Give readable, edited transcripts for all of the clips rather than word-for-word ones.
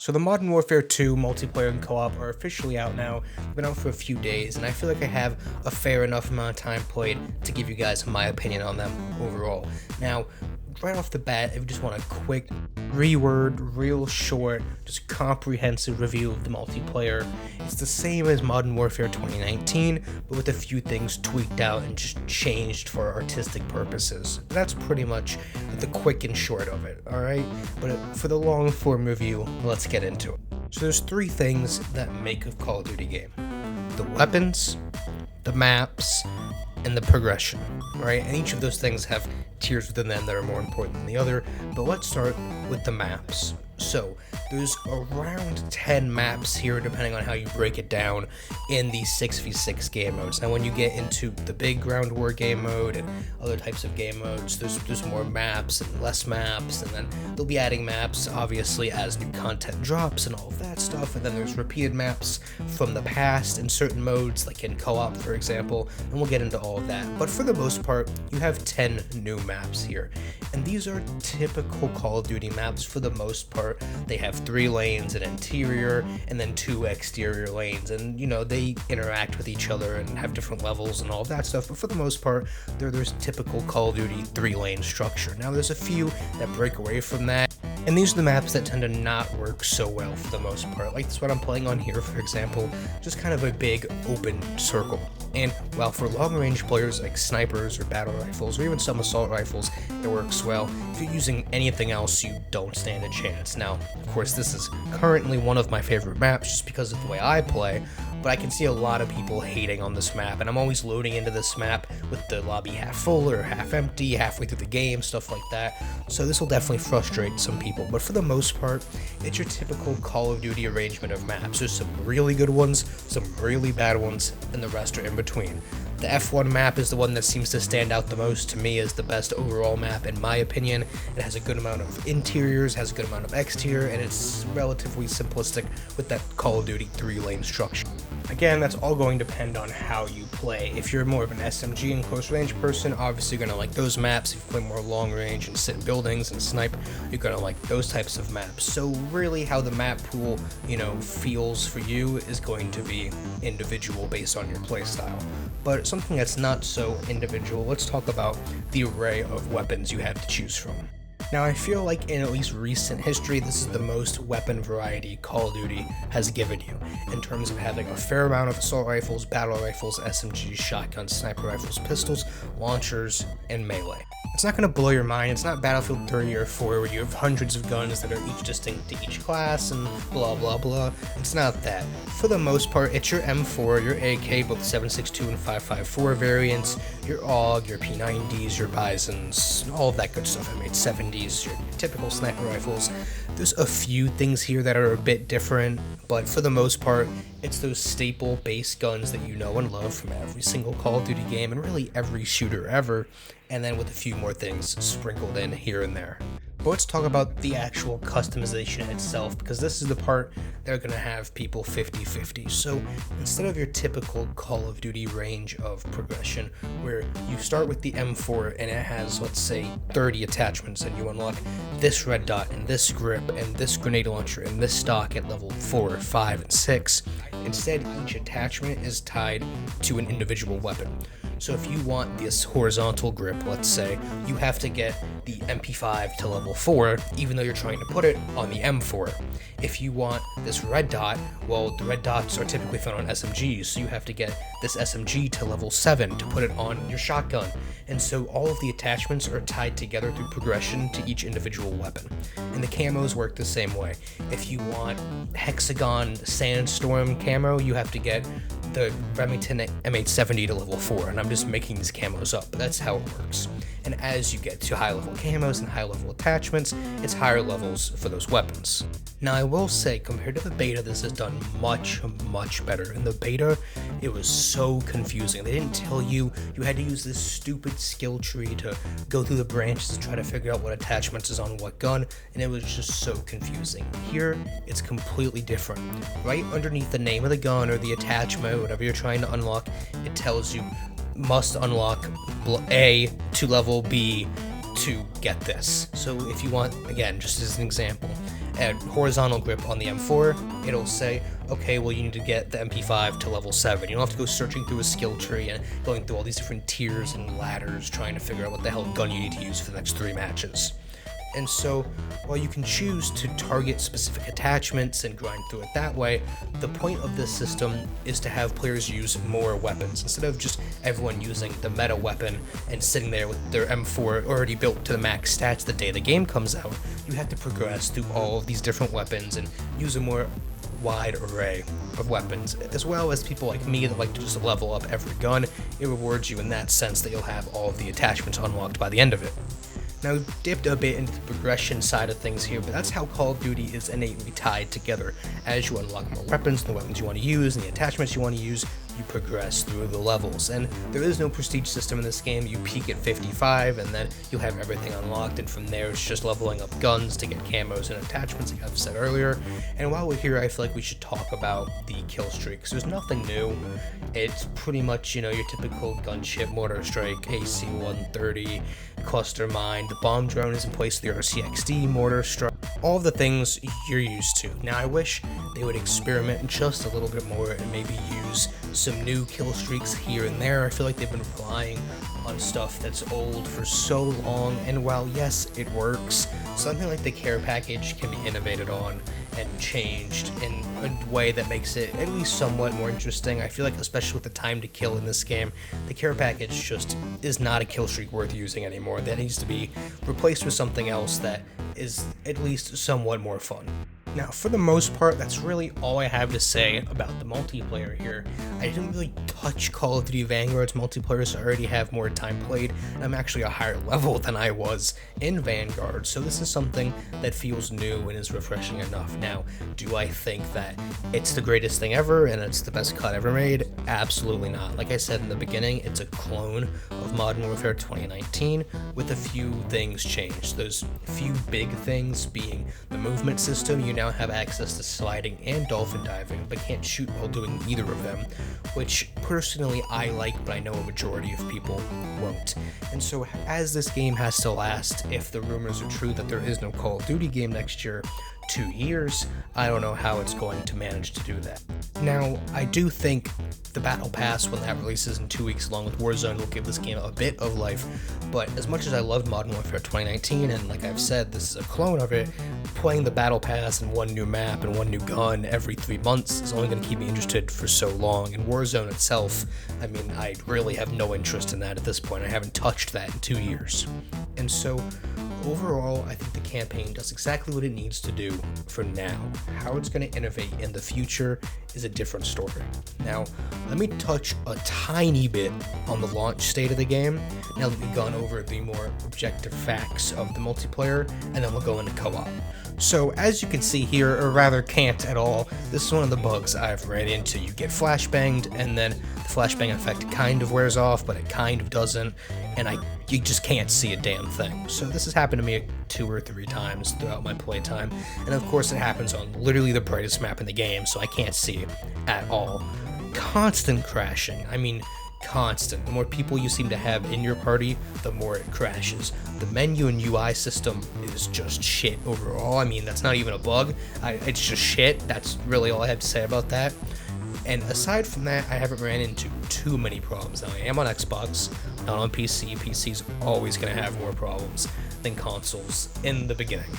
So the Modern Warfare 2 multiplayer and co-op are officially out now. They've been out for a few days, and I feel like I have a fair enough amount of time played to give you guys my opinion on them overall. Now, right off the bat, if you just want a quick, real short, just comprehensive review of the multiplayer, it's the same as Modern Warfare 2019, but with a few things tweaked out and just changed for artistic purposes. That's pretty much the quick and short of it, alright? But for the long form review, let's get into it. So there's three things that make a Call of Duty game: the weapons, the maps, and the progression, right? And each of those things have tiers within them that are more important than the other, but let's start with the maps. So there's around 10 maps here, depending on how you break it down in the 6v6 game modes. Now when you get into the big ground war game mode and other types of game modes, there's more maps and less maps, and then they'll be adding maps obviously as new content drops and all of that stuff. And then there's repeated maps from the past in certain modes, like in co-op for example, and we'll get into all of that. But for the most part, you have 10 new maps here, and these are typical Call of Duty maps for the most part. They have 3 lanes, an interior, and then 2 exterior lanes, and you know, they interact with each other and have different levels and all of that stuff, but for the most part, there's typical Call of Duty 3-lane structure. Now there's a few that break away from that, and these are the maps that tend to not work so well for the most part. Like this one I'm playing on here, for example, just kind of a big open circle. And while for long-range players like snipers or battle rifles or even some assault rifles, it works well, if you're using anything else, you don't stand a chance. Now, of course, this is currently one of my favorite maps just because of the way I play, but I can see a lot of people hating on this map, and I'm always loading into this map with the lobby half full or half empty, halfway through the game, stuff like that, so this will definitely frustrate some people. But for the most part, it's your typical Call of Duty arrangement of maps. There's some really good ones, some really bad ones, and the rest are in between. The F1 map is the one that seems to stand out the most to me as the best overall map in my opinion. It has a good amount of interiors, has a good amount of exterior, and it's relatively simplistic with that Call of Duty 3-lane structure. Again, that's all going to depend on how you play. If you're more of an SMG and close range person, obviously you're going to like those maps. If you play more long range and sit in buildings and snipe, you're going to like those types of maps. So really how the map pool, feels for you is going to be individual based on your playstyle. But something that's not so individual, let's talk about the array of weapons you have to choose from. Now, I feel like in at least recent history, this is the most weapon variety Call of Duty has given you, in terms of having a fair amount of assault rifles, battle rifles, SMGs, shotguns, sniper rifles, pistols, launchers, and melee. It's not going to blow your mind. It's not Battlefield 3 or 4 where you have hundreds of guns that are each distinct to each class and blah blah blah. It's not that. For the most part, it's your M4, your AK, both 7.62 and 5.54 variants, your AUG, your P90s, your Bisons, all of that good stuff. M870s, your typical sniper rifles. There's a few things here that are a bit different, but for the most part, it's those staple base guns that you know and love from every single Call of Duty game and really every shooter ever, and then with a few more things sprinkled in here and there. But let's talk about the actual customization itself, because this is the part that are going to have people 50-50. So instead of your typical Call of Duty range of progression, where you start with the M4 and it has, let's say, 30 attachments, and you unlock this red dot and this grip and this grenade launcher and this stock at level 4, 5, and 6, instead each attachment is tied to an individual weapon. So if you want this horizontal grip, let's say, you have to get the MP5 to level 4, even though you're trying to put it on the M4. If you want this red dot, well, the red dots are typically found on SMGs, so you have to get this SMG to level 7 to put it on your shotgun. And so all of the attachments are tied together through progression to each individual weapon. And the camos work the same way. If you want hexagon sandstorm camo, you have to get the Remington M870 to level 4, and I'm just making these camos up, but that's how it works. And as you get to high level camos and high level attachments, it's higher levels for those weapons. Now I will say, compared to the beta, this is done much better. In the beta, it was so confusing. They didn't tell you, you had to use this stupid skill tree to go through the branches and try to figure out what attachments is on what gun, and it was just so confusing. Here, it's completely different. Right underneath the name of the gun or the attachment, whatever you're trying to unlock, it tells you must unlock A to level B to get this. So if you want, again, just as an example, at horizontal grip on the M4, it'll say, okay, well, you need to get the MP5 to level 7. You don't have to go searching through a skill tree and going through all these different tiers and ladders trying to figure out what the hell gun you need to use for the next 3 matches. And so, while you can choose to target specific attachments and grind through it that way, the point of this system is to have players use more weapons. Instead of just everyone using the meta weapon and sitting there with their M4 already built to the max stats the day the game comes out, you have to progress through all of these different weapons and use a more wide array of weapons, as well as people like me that like to just level up every gun. It rewards you in that sense that you'll have all of the attachments unlocked by the end of it. Now, we've dipped a bit into the progression side of things here, but that's how Call of Duty is innately tied together. As you unlock more weapons, and the weapons you want to use, and the attachments you want to use, you progress through the levels. And there is no prestige system in this game. You peak at 55, and then you'll have everything unlocked, and from there it's just leveling up guns to get camos and attachments, like I've said earlier. And while we're here, I feel like we should talk about the kill streaks. There's nothing new. It's pretty much, your typical gunship, mortar strike, AC-130, cluster mine. The bomb drone is in place of the RCXD, mortar strike, all of the things you're used to. Now, I wish they would experiment just a little bit more and maybe use some new kill streaks here and there. I feel like they've been relying on stuff that's old for so long, and while yes, it works, something like the care package can be innovated on and changed in a way that makes it at least somewhat more interesting. I feel like, especially with the time to kill in this game, the care package just is not a kill streak worth using anymore. That needs to be replaced with something else that is at least somewhat more fun. Now, for the most part, that's really all I have to say about the multiplayer here. I didn't really touch Call of Duty Vanguard's multiplayer, so I already have more time played, and I'm actually a higher level than I was in Vanguard, so this is something that feels new and is refreshing enough. Now, do I think that it's the greatest thing ever and it's the best COD ever made? Absolutely not. Like I said in the beginning, it's a clone of Modern Warfare 2019 with a few things changed. Those few big things being the movement system. You now have access to sliding and dolphin diving, but can't shoot while doing either of them, which personally I like, but I know a majority of people won't. And so as this game has to last, if the rumors are true that there is no Call of Duty game next year, 2 years, I don't know how it's going to manage to do that. Now, I do think the Battle Pass, when that releases in 2 weeks along with Warzone, will give this game a bit of life, but as much as I loved Modern Warfare 2019, and like I've said, this is a clone of it, playing the Battle Pass and one new map and one new gun every 3 months is only going to keep me interested for so long, and Warzone itself, I mean, I really have no interest in that at this point. I haven't touched that in 2 years. And so, overall, I think the campaign does exactly what it needs to do for now. How it's going to innovate in the future is a different story. Now, let me touch a tiny bit on the launch state of the game, now that we've gone over the more objective facts of the multiplayer, and then we'll go into co-op. So, as you can see here, or rather can't at all, this is one of the bugs I've ran into. You get flashbanged, and then the flashbang effect kind of wears off, but it kind of doesn't, and you just can't see a damn thing. So this has happened to me 2 or 3 times throughout my playtime, and of course it happens on literally the brightest map in the game, so I can't see at all. Constant crashing. I mean, constant. The more people you seem to have in your party, the more it crashes. The menu and UI system is just shit overall. I mean, that's not even a bug. It's just shit. That's really all I have to say about that. And aside from that, I haven't ran into too many problems. Now, I am on Xbox, not on PC. PC's always going to have more problems than consoles in the beginning.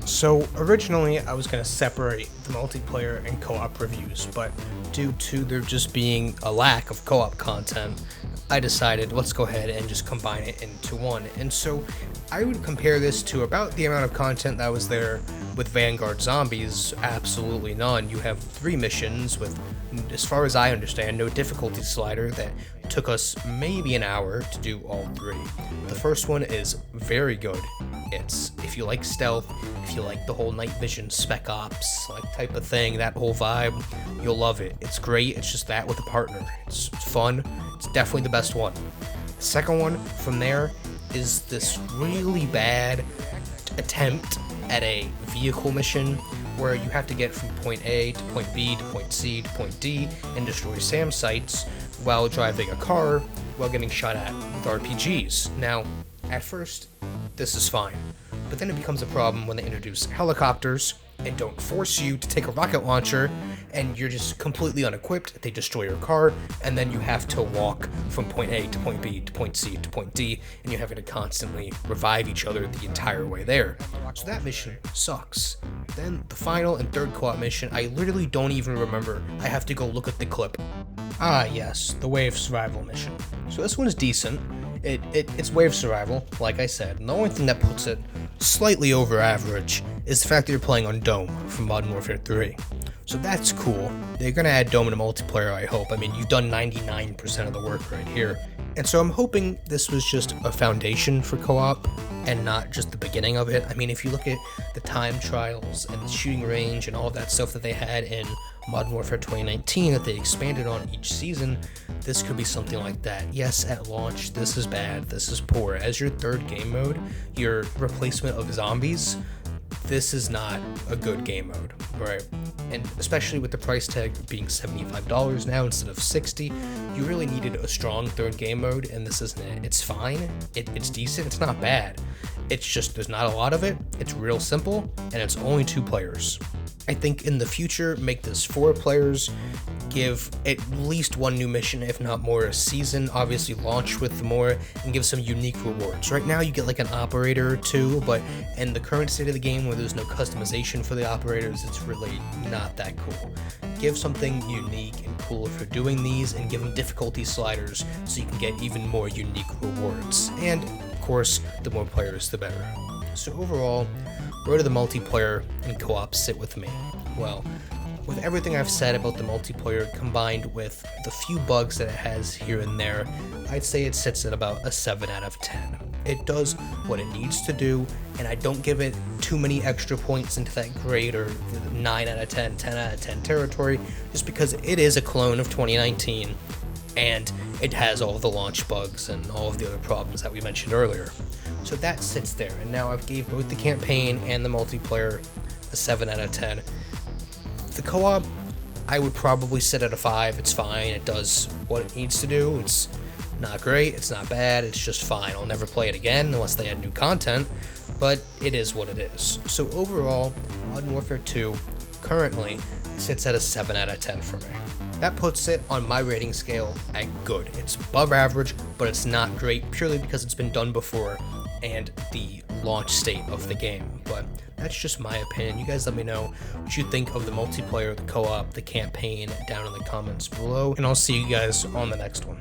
So originally I was going to separate the multiplayer and co-op reviews, but due to there just being a lack of co-op content, I decided let's go ahead and just combine it into one. And so I would compare this to about the amount of content that was there with Vanguard Zombies. Absolutely none. You have 3 missions with, as far as I understand, no difficulty slider that took us maybe an hour to do all 3. The first one is very good. It's, if you like stealth, if you like the whole night vision spec ops like type of thing, that whole vibe, you'll love it. It's great. It's just that with a partner. It's fun. It's definitely the best one. The second one from there is this really bad attempt at a vehicle mission where you have to get from point A to point B to point C to point D and destroy SAM sites while driving a car while getting shot at with RPGs. Now, at first, this is fine, but then it becomes a problem when they introduce helicopters and don't force you to take a rocket launcher, and you're just completely unequipped. They destroy your car, and then you have to walk from point A to point B to point C to point D, and you're having to constantly revive each other the entire way there. So that mission sucks. Then the final and third co-op mission, I literally don't even remember. I have to go look at the clip. Ah yes, the wave survival mission. So this one is decent. It's wave survival, like I said, and the only thing that puts it slightly over average is the fact that you're playing on Dome from Modern Warfare 3. So that's cool. They're gonna add Dome to multiplayer, I hope. I mean, you've done 99% of the work right here. And so I'm hoping this was just a foundation for co-op and not just the beginning of it. I mean, if you look at the time trials and the shooting range and all of that stuff that they had in Modern Warfare 2019 that they expanded on each season, this could be something like that. Yes, at launch, this is bad, this is poor. As your third game mode, your replacement of zombies, this is not a good game mode, right? And especially with the price tag being $75 now instead of $60, you really needed a strong third game mode, and this isn't it. It's fine, it's decent, it's not bad. It's just there's not a lot of it, it's real simple, and it's only 2 players. I think in the future, make this 4 players, give at least 1 new mission, if not more, a season, obviously launch with more, and give some unique rewards. Right now you get like an operator or 2, but in the current state of the game where there's no customization for the operators, it's really not that cool. Give something unique and cool if you're doing these, and give them difficulty sliders so you can get even more unique rewards. And, of course, the more players, the better. So overall, where do the multiplayer and co-op sit with me? Well, with everything I've said about the multiplayer combined with the few bugs that it has here and there, I'd say it sits at about a 7 out of 10. It does what it needs to do, and I don't give it too many extra points into that grade or 9 out of 10, 10 out of 10 territory, just because it is a clone of 2019, and it has all the launch bugs and all of the other problems that we mentioned earlier. So that sits there, and now I've gave both the campaign and the multiplayer a 7 out of 10. The co-op, I would probably sit at a 5. It's fine, it does what it needs to do. It's not great, it's not bad, it's just fine. I'll never play it again unless they add new content, but it is what it is. So overall, Modern Warfare 2 currently sits at a 7 out of 10 for me. That puts it on my rating scale at good. It's above average, but it's not great purely because it's been done before and the launch state of the game. But that's just my opinion. You guys let me know what you think of the multiplayer, the co-op, the campaign down in the comments below, and I'll see you guys on the next one.